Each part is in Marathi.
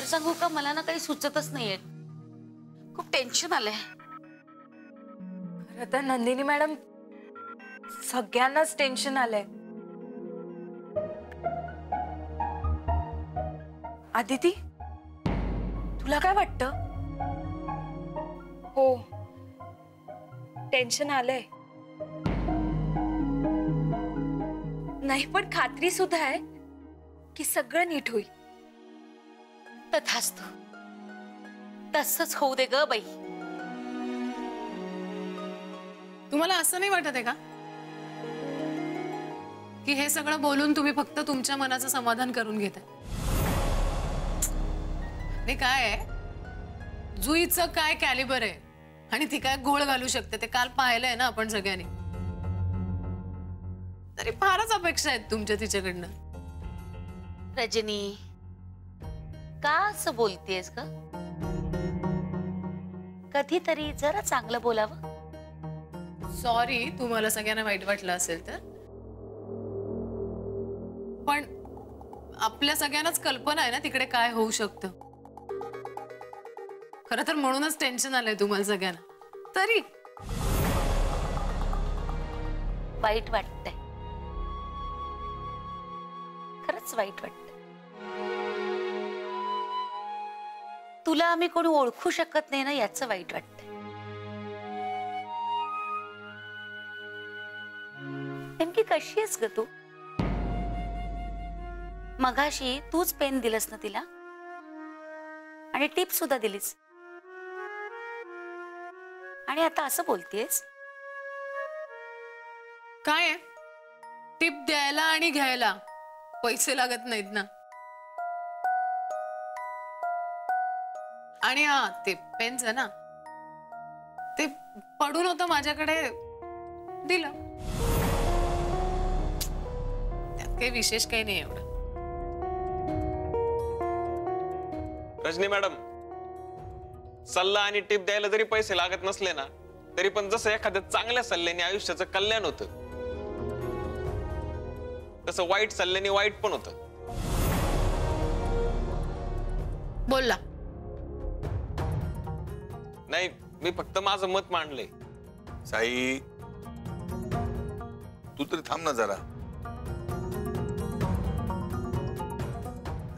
खरं सांगू का, मला ना काही सुचतच नाहीये. खूप टेन्शन आलंय. खरं तर नंदिनी मॅडम, सगळ्यांनाच टेन्शन आलंय. आदिती, तुला काय वाटतं? हो, टेन्शन आलंय. नाही पण खात्री सुद्धा आहे की सगळं नीट होईल. तथास्तु, तसंच होऊ दे ग बाई. तुम्हाला असं नाही वाटत आहे का की हे सगळं बोलून तुम्ही फक्त तुमच्या मनाचं समाधान करून घेताय? हे काय आहे, जुईचं काय कॅलिबर आहे आणि ती काय गोळ घालू शकते ते काल पाहिलंय ना आपण सगळ्यांनी. तरी फारच अपेक्षा आहेत तुमच्या तिच्याकडनं. रजनी, का असं बोलतेस ग? कधीतरी जरा चांगलं बोलावं. सॉरी तुम्हाला सगळ्यांना वाईट वाटलं असेल तर, पण आपल्या सगळ्यांनाच कल्पना आहे ना तिकडे काय होऊ शकतं. खरं तर म्हणूनच टेन्शन आलंय तुम्हाला सगळ्यांना. तरी वाईट वाटतंय, खरंच वाईट वाटतंय. तुला आम्ही कोणी ओळखू शकत नाही ना, याचं वाईट वाटतंय. नेमकी कशी आहेस ग तू? मगाशी तूच पेन दिलंस ना तिला, आणि टिप सुद्धा दिलीस, आणि आता असं बोलतेस? काय आहे, टिप द्यायला आणि घ्यायला पैसे लागत नाहीत ना. आणि हा ते पेनचं ना, ते पडून होतं माझ्याकडे, दिलं. त्यात काही विशेष काही नाही एवढं. रजनी मॅडम, सल्ला आणि टिप द्यायला जरी पैसे लागत नसले ना, तरी पण जसं एखाद्या चांगल्या सल्ल्याने आयुष्याचं कल्याण होतं, तसं वाईट सल्ल्याने वाईट पण होतं. बोलला नाही, मी फक्त माझं मत मांडलंय. साई, तू तरी थांब ना जरा.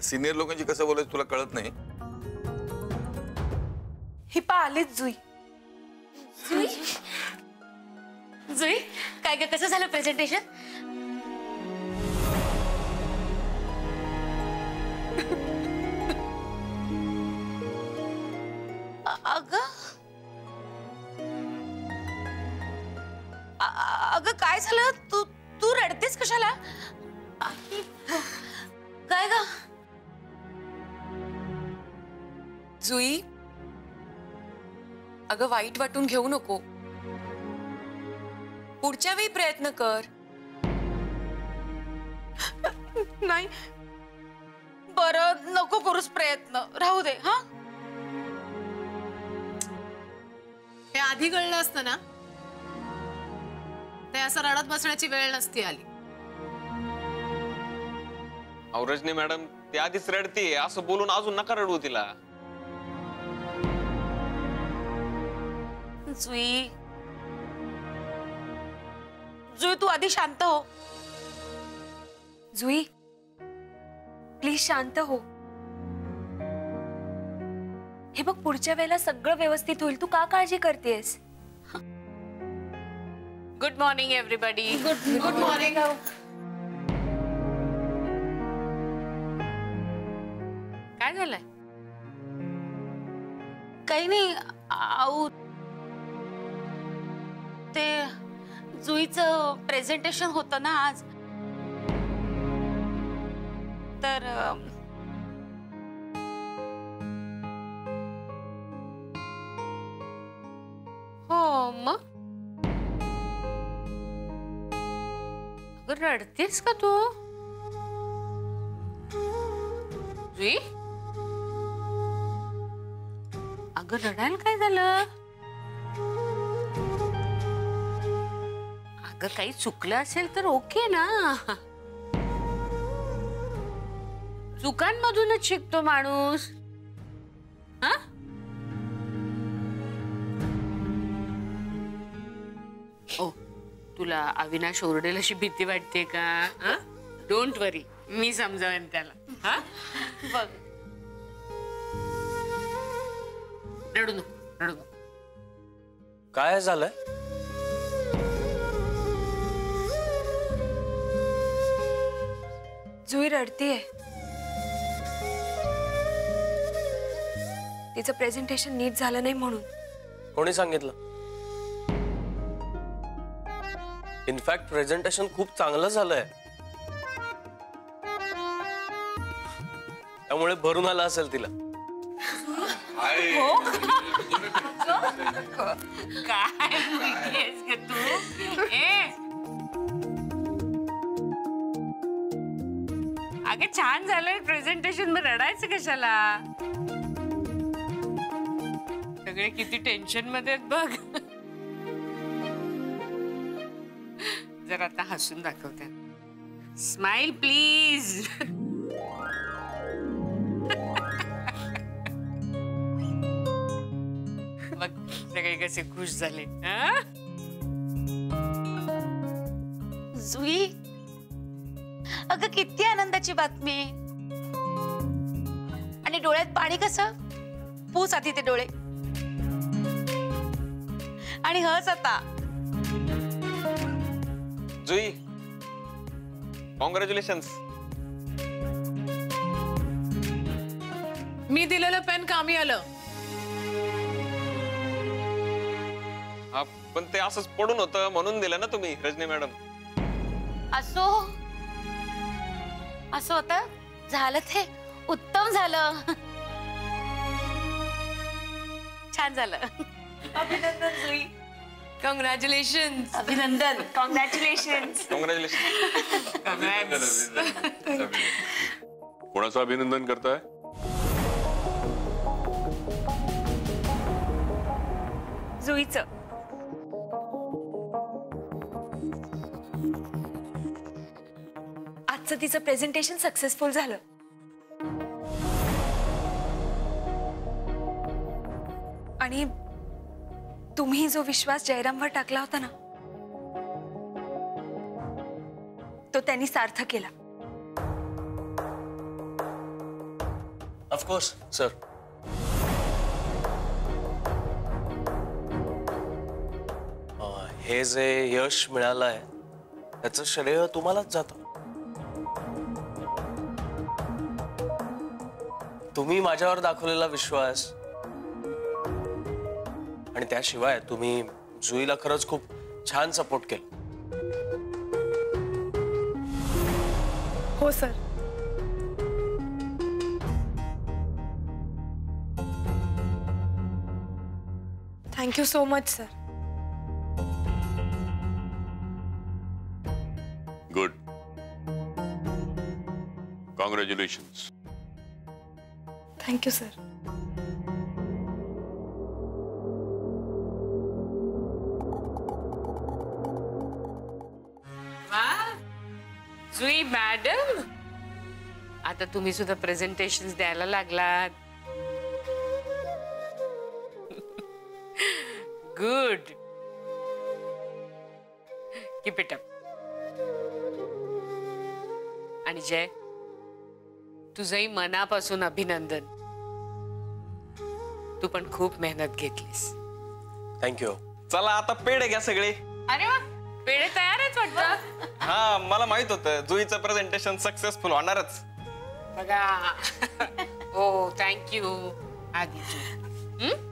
सिनियर लोकांची कसं बोलायचं तुला कळत नाही? ही पा आलीच जुई. जुई, जुई काय ग, कसं झालं प्रेझेंटेशन? अगं काय झालं? तू तू रडतेस कशाला? काय ग? जुई, अगं वाईट वाटून घेऊ नको. पुढच्या वेळी प्रयत्न कर. नाही, बरं नको करूस प्रयत्न, राहू दे. हा, हे आधी कळलं असतं ना, ते असं रडत बसण्याची वेळ नसती आली. अहो रजनी मॅडम, ती आधीच रडतीये, असं बोलून अजून नका रडवू तिला. जुई, जुई तू आधी शांत हो. जुई, प्लीज शांत हो. हे बघ, पुढच्या वेळेला सगळं व्यवस्थित होईल. तू का काळजी करतेस? Good morning everybody. Good morning. काय झालंय? काही नाही. आऊ, ते जुईचं प्रेझेंटेशन होतं ना आज, तर हो मग. अगं रडतेस का तू? जुई, अगं रडायला काय झालं? अगं काही चुकलं असेल तर ओके ना, चुकांमधूनच शिकतो माणूस. तुला अविनाश ओरडेल अशी भीती वाटते का? डोंट वरी, मी समजावेन त्याला. हा बघ रडू नको, रडू नको. काय झालंय? जुई रडतीये. तिचं प्रेझेंटेशन नीट झालं नाही म्हणून. कोणी सांगितलं? इनफॅक्ट प्रेझेंटेशन खूप चांगलं झालंय, त्यामुळे भरून आला असेल तिला. काय बोलतेस ग तू? अगं छान झालंय प्रेझेंटेशन, मग रडायचं कशाला? सगळे किती टेन्शन मध्ये आहेत बघ. जरा आता हसून दाखवते. Smile please. बघ सगळे कसे खुश झाले. जुई, अगं किती आनंदाची बातमी. आणि डोळ्यात पाणी कसं? पूस आधी ते डोळे आणि हस आता. जुई, कॉंग्रॅच्युलेशन्स. मी दिलेलं पेन कामी आलं. हा, पण ते असंच पडून होतं म्हणून दिलं ना तुम्ही रजनी मॅडम. असो असं होतं, झालं ते उत्तम झालं. छान झालं. अभिनंदन जुई. कॉंग्रॅच्युलेशन. अभिनंदन. कॉंग्रॅच्युलेशन. कोणाचं अभिनंदन करताय? जुईचं. आजचं तिचं प्रेझेंटेशन सक्सेसफुल झालं. आणि तुम्ही जो विश्वास जयरामवर टाकला होता ना, तो त्यांनी सार्थ केला. Of course sir. हे जे यश मिळालंय त्याचं श्रेय तुम्हालाच जातं. तुम्ही माझ्यावर दाखवलेला विश्वास आणि त्याशिवाय तुम्ही जुईला खरंच खूप छान सपोर्ट केला. हो sir. Thank you so much sir. Good. Congratulations. Thank you sir. Jui madam, आता तुम्ही सुद्धा प्रेझेंटेशन द्यायला लागलात. गुड. Keep it up. आणि जय, तुझंही मनापासून अभिनंदन. तू पण खूप मेहनत घेतलीस. थँक्यू. चला आता पेढे घ्या सगळे. अरे वा, पेढे तयार आहेत वाटतं. हा, मला माहित होतं जुईचं प्रेझेंटेशन सक्सेसफुल होणारच. बघा. हो, थँक्यू आधी.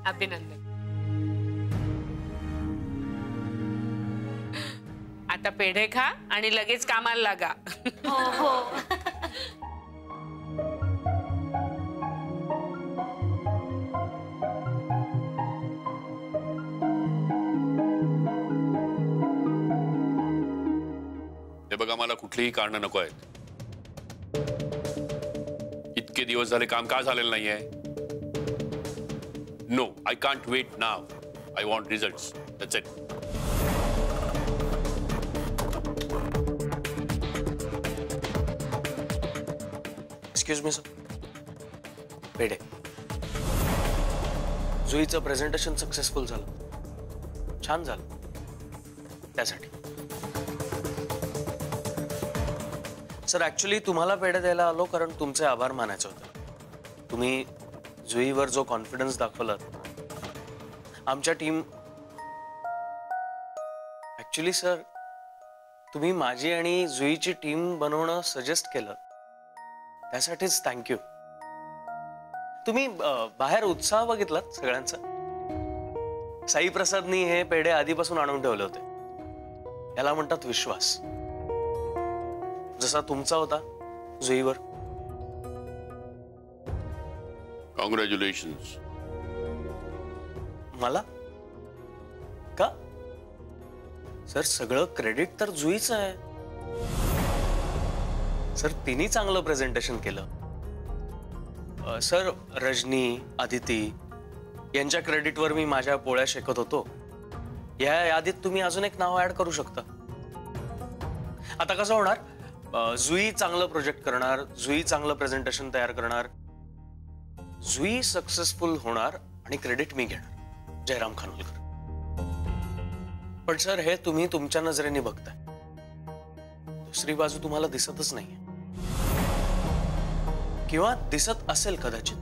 अभिनंदन. आता पेढे खा आणि लगेच कामाला लागा. हो हो. हे बघा, मला कुठलीही कारणं नको आहेत. इतके दिवस झाले काम का झालेलं नाहीये? No, I can't wait now. I want results. That's it. Excuse me sir. Pedhe. जुईचं प्रेझेंटेशन सक्सेसफुल झालं, छान झालं, त्यासाठी. सर ऍक्च्युली तुम्हाला पेढे द्यायला आलो कारण तुमचे आभार मानायचे होते. तुम्ही जुईवर जो कॉन्फिडन्स दाखवलात आमच्या टीम ऍक्च्युली सर तुम्ही माझी आणि जुईची टीम बनवणं सजेस्ट केलं त्यासाठीच थँक्यू. तुम्ही बाहेर उत्साह बघितलात सगळ्यांचा. साई प्रसादनी हे पेढे आधीपासून आणून ठेवले होते. याला म्हणतात विश्वास, जसा तुमचा होता जुईवर. कॉंग्रॅच्युलेशन्स. मला का सर सगळं क्रेडिट तर जुईचं आहे. सर तिने चांगलं प्रेझेंटेशन केलं. सर रजनी आदिती यांच्या क्रेडिटवर मी माझ्या पोळ्या शेकत होतो. या यादीत तुम्ही अजून एक नाव ऍड करू शकता. आता कसं होणार, जुई चांगलं प्रोजेक्ट करणार, जुई चांगलं प्रेझेंटेशन तयार करणार, जुई सक्सेसफुल होणार आणि क्रेडिट मी घेणार, जयराम खानोलकर. पण सर हे तुम्ही तुमच्या नजरेने बघताय, दुसरी बाजू तुम्हाला दिसतच नाहीये. किंवा दिसत असेल कदाचित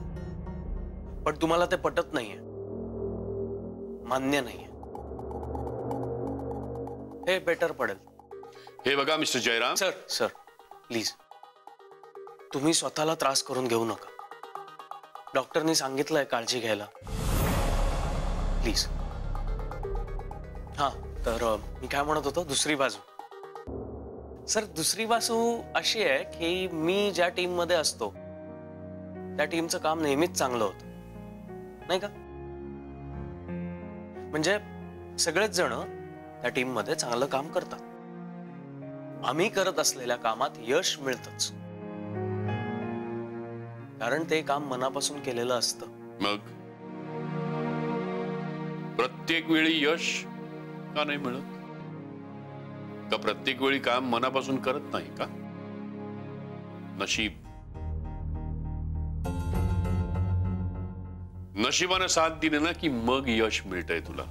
पण तुम्हाला ते पटत नाहीये, मान्य नाहीये. हे बेटर पडेल. हे बघा मिस्टर जयराम. सर प्लीज तुम्ही स्वतःला त्रास करून घेऊ नका. डॉक्टरनी सांगितलंय काळजी घ्यायला. प्लीज. हा तर मी काय म्हणत होतो, दुसरी बाजू. सर दुसरी बाजू अशी आहे की मी ज्या टीम मध्ये असतो त्या टीमचं काम नेहमीच चांगलं होतं, नाही का? म्हणजे सगळेच जण त्या टीम मध्ये चांगलं काम करतात. आम्ही करत असलेल्या कामात यश मिळतच, कारण ते काम मनापासून केलेलं असतं. मग प्रत्येक वेळी यश का नाही मिळत? का प्रत्येक वेळी काम मनापासून करत नाही का? नशीब. नशिबाने साथ दिली ना की मग यश मिळतंय तुला.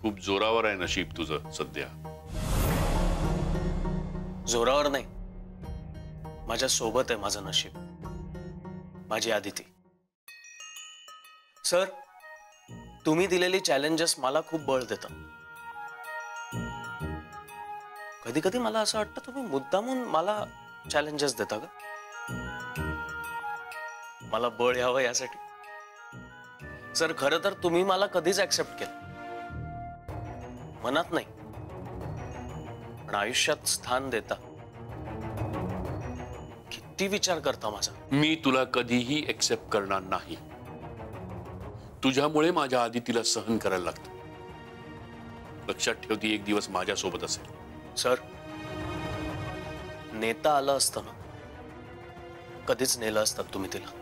खूप जोरावर आहे नशीब तुझं सध्या. जोरावर नाही, माझ्या सोबत आहे माझं नशीब, माझी आदिती. सर तुम्ही दिलेली चॅलेंजेस मला खूप बळ देतात. कधी कधी मला असं वाटतं तुम्ही मुद्दामून मला चॅलेंजेस देता का, मला बळ यावं यासाठी. सर खरं तर तुम्ही मला कधीच ऍक्सेप्ट केलं, मनात नाही पण आयुष्यात स्थान देता. किती विचार करता माझा. मी तुला कधीही एक्सेप्ट करणार नाही. तुझ्यामुळे माझ्या आदितीला सहन करायला लागतं. लक्षात ठेव, ती एक दिवस माझ्या सोबत असेल. सर नेता आलं असतं ना, कधीच नेलं असतात तुम्ही तिला.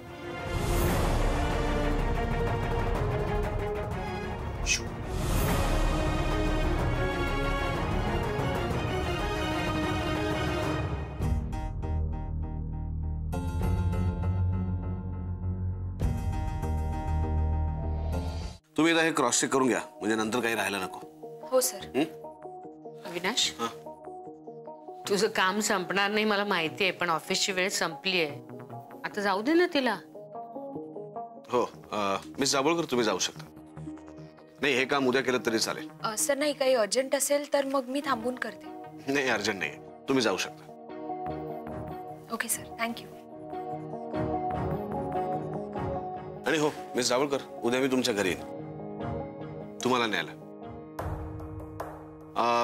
तुम्ही आता हे क्रॉस चेक करून घ्या, म्हणजे नंतर काही राहायला नको. हो सर. अविनाश, तुझं काम संपणार नाही मला माहिती आहे, पण ऑफिसची वेळ संपली आहे. आता जाऊ दे ना तिला. हो मिस दाभोळकर तुम्ही जाऊ शकता. नाही हे काम उद्या केलं तरी चालेल. सर नाही, काही अर्जंट असेल तर मग मी थांबून करते. नाही अर्जंट नाही, तुम्ही जाऊ शकता. Okay sir, thank you. आणि हो मिस दाभोळकर, उद्या मी तुमच्या घरी येईन तुम्हाला न्यायला.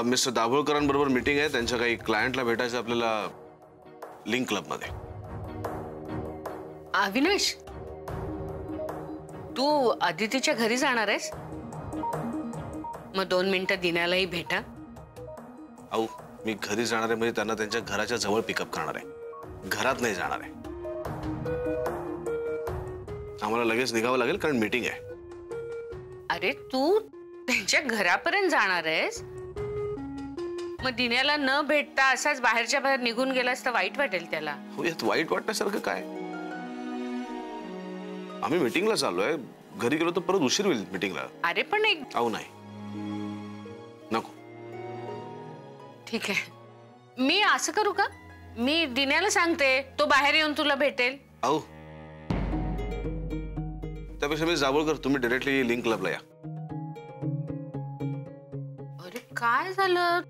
मिस्टर दाभोळकरांबरोबर मीटिंग आहे, त्यांच्या काही क्लायंटला भेटायचं आपल्याला लिंक क्लब मध्ये. अविनाश, तू आदितीच्या घरी जाणार आहेस? मग 2 मिनिटं दिनालाही भेटा. अहो मी घरी जाणार आहे म्हणजे त्यांना त्यांच्या घराच्या जवळ पिकअप करणार आहे, घरात नाही जाणार आहे. आम्हाला लगेच निघावं लागेल कारण मीटिंग आहे. अरे तू त्यांच्या घरापर्यंत जाणार आहेस? मग दिन्याला न भेटता असाच बाहेरच्या बाहेर निघून गेलास तर वाईट वाटेल त्याला. हो यात वाईट वाटण्यासारखं काय? आम्ही मीटिंगला चाललोय, घरी गेलो तर परत उशीर होईल मीटिंगला. अरे पण एक. अहो नाही नको. ठीक आहे, मी असं करू का, मी दिन्याला सांगते, तो बाहेर येऊन तुला भेटेल. अहो त्यापेक्षा मी जावळकर, तुम्ही डायरेक्टली लिंक क्लबला या. अरे काय झालं,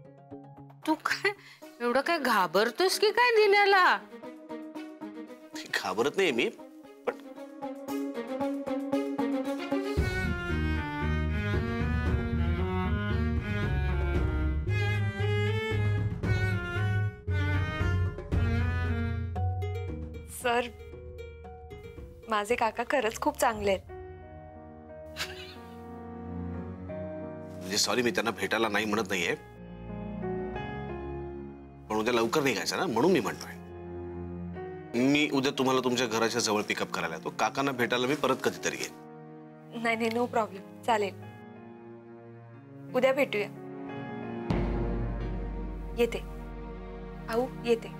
तू काय एवढं काय घाबरतोस की काय दिन्याला? घाबरत नाही मी, पण सर, माझे काका खरंच खूप चांगले आहेत. म्हणजे सॉरी, मी त्यांना भेटायला नाही म्हणत नाहीये, पण उद्या लवकर निघायचं ना, म्हणून मी म्हणतोय. मी उद्या तुम्हाला तुमच्या घराच्या जवळ पिकअप करायला येतो. काकांना भेटायला मी परत कधीतरी येईन. नाही नाही, नो प्रॉब्लेम, चालेल. उद्या भेटूया. येते. आऊ, येते.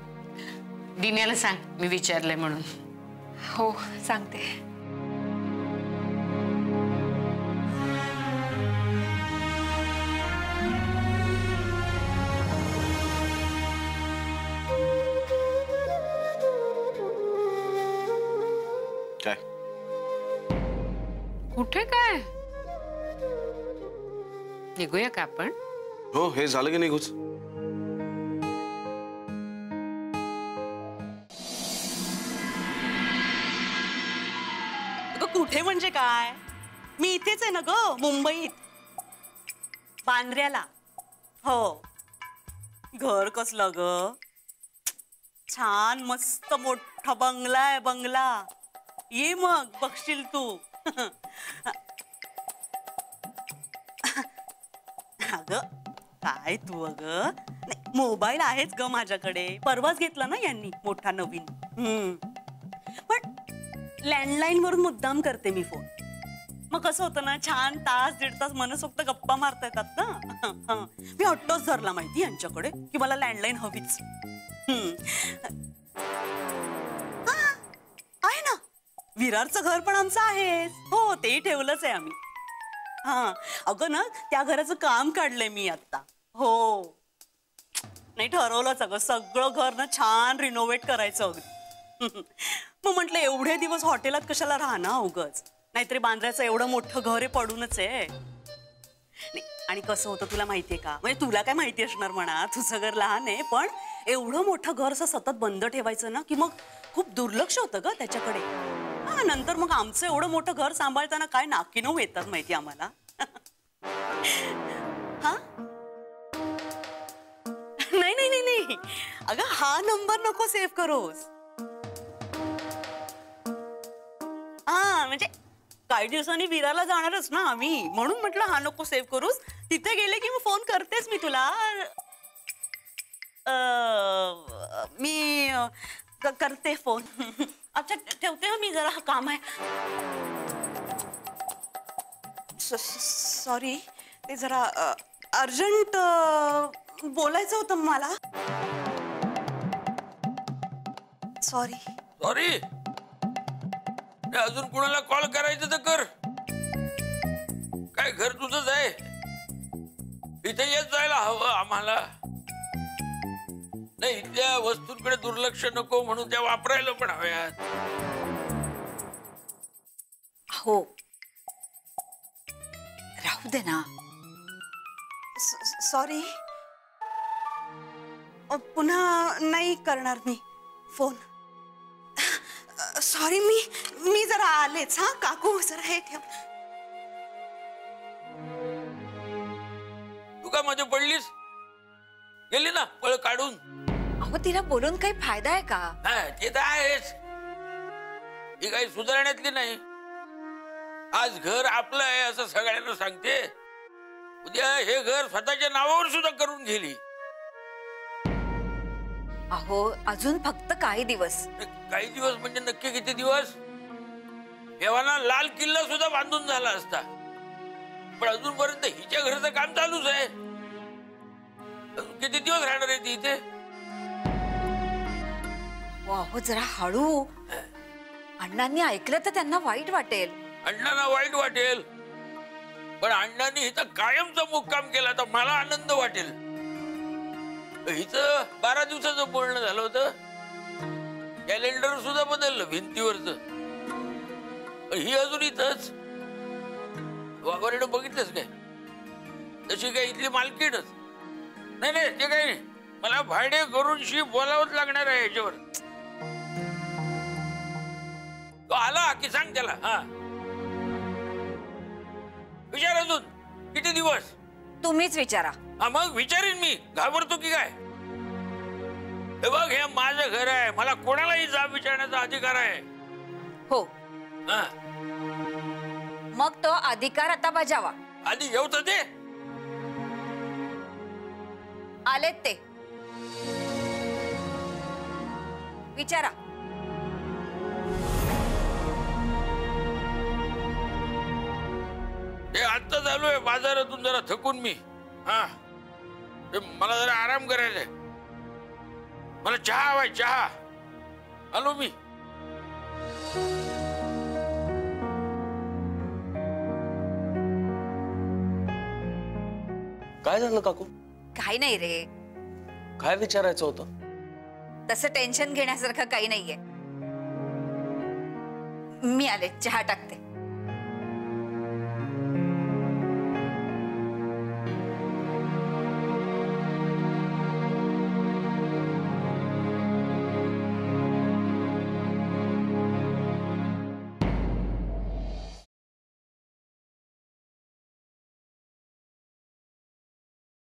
दिन्याला सांग मी विचारलंय म्हणून. हो, सांगते. काय कुठे काय निघूया का आपण? हो, हे झालं की निघूच. कुठे म्हणजे काय, मी इथेच आहे ना ग, मुंबईत, बांद्र्याला. हो, घर कसलं ग, छान मस्त मोठा बंगला आहे, बंगला. ये मग, बघशील तू. अगं काय तू, अगं मोबाईल आहेच ग माझ्याकडे, परवाच घेतला ना यांनी मोठा नवीन. पण लँडलाईन वरून मुद्दाम करते मी फोन. मग कसं होतं ना, छान तास दीड तास मनसोक्त गप्पा मारता येतात ना. मी हट्टच धरला माहिती यांच्याकडे की मला लँडलाईन हवीच. आहे ना, विरारचं घर पण आमचं आहे. हो, तेही ठेवलंच आहे आम्ही. हा, अगं ना, त्या घराचं काम काढलंय मी आता. हो, नाही ठरवलंच अगं, सगळं घर ना छान रिनोव्हेट करायचं अगदी. मग म्हटलं एवढे दिवस हॉटेलात कशाला राहणार उगाच, नाहीतरी बांद्र्याचं एवढं मोठं घर आहे, पडूनच आहे. आणि कसं होतं तुला माहितीये का, म्हणजे तुला काय माहिती असणार म्हणा, तुझं घर लहान आहे, पण एवढं मोठं घर असं सतत बंद ठेवायचं ना की मग खूप दुर्लक्ष होतं ग त्याच्याकडे. हा, नंतर मग आमचं एवढं मोठं घर सांभाळताना काय नाकीनऊ येतात माहिती आम्हाला. हा, नाही नाही नाही, अगं हा नंबर नको सेव्ह करोस. हा, म्हणजे काही दिवसांनी विरारला जाणारच ना आम्ही, म्हणून म्हटलं हा नको सेव्ह करूस. तिथे गेले की मग फोन करतेस मी तुला. मी करते फोन. अच्छा, ठेवते हो मी, जरा काम आहे. सॉरी, ते जरा अर्जंट बोलायचं होतं मला. सॉरी. सॉरी, अजून कोणाला कॉल करायचं तर कर. काय घर तुझंच आहे, इथे येत जायला हवं आम्हाला. नाही, इथल्या वस्तूंकडे दुर्लक्ष नको म्हणून त्या वापरायला पण हव्यात. हो, राहू दे ना. सॉरी, पुन्हा नाही करणार मी फोन. सॉरी, मी जरा आलेच. हा काकू, जरा हे ठेव. तू काय मध्ये पडलीस, गेली ना पळ काढून. अहो, तिला बोलून काही फायदा आहे का? ते तर आहेच, ही काही सुधारण्यातली नाही. आज घर आपलं आहे असं सगळ्यांना सांगते, उद्या हे घर स्वतःच्या नावावर सुद्धा करून गेली. अहो, अजून फक्त काही दिवस. काही दिवस म्हणजे नक्की किती दिवस? एव्हाना लाल किल्ला सुद्धा बांधून झाला असता, पण अजूनपर्यंत हिच्या घराचं काम चालूच आहे. अजून किती दिवस राहणार आहे ती इथे? अहो, जरा हळू. अण्णांनी ऐकलं तर त्यांना वाईट वाटेल. अण्णांना वाईट वाटेल, पण अण्णांनी इथं कायमचा मुक्काम केला तर मला आनंद वाटेल. हिचं 12 दिवसाचं बोलणं झालं होतं. कॅलेंडर सुद्धा बदललं भिंतीवरच. ही अजून इथंच. वाघवारीनं बघितलंच काय? तशी काय इथली मालकीणच नाही. नाही ते काही नाही. मला भाडे करूनशी बोलावंच लागणार आहे याच्यावर. तो आला की सांग त्याला. हा विचार अजून किती दिवस. तुम्हीच विचारा. हा मग विचारीन मी. घाबरतो की काय? हे बघ हे माझं घर आहे. मला कोणालाही जाब विचारण्याचा अधिकार आहे. हो हा मग तो अधिकार आता बजावा. आधी येऊ तर दे. आलेत ते. विचारा. हे आत्ता चालू आहे बाजारातून जरा थकून मी. हा मला जरा आराम करायचा आहे. मला चहा हवाय. चहा आलो मी. काय झालं काकू? काही नाही रे. काय विचारायचं होतं? तसं टेन्शन घेण्यासारखं काही नाहीये. मी आले चहा टाकते.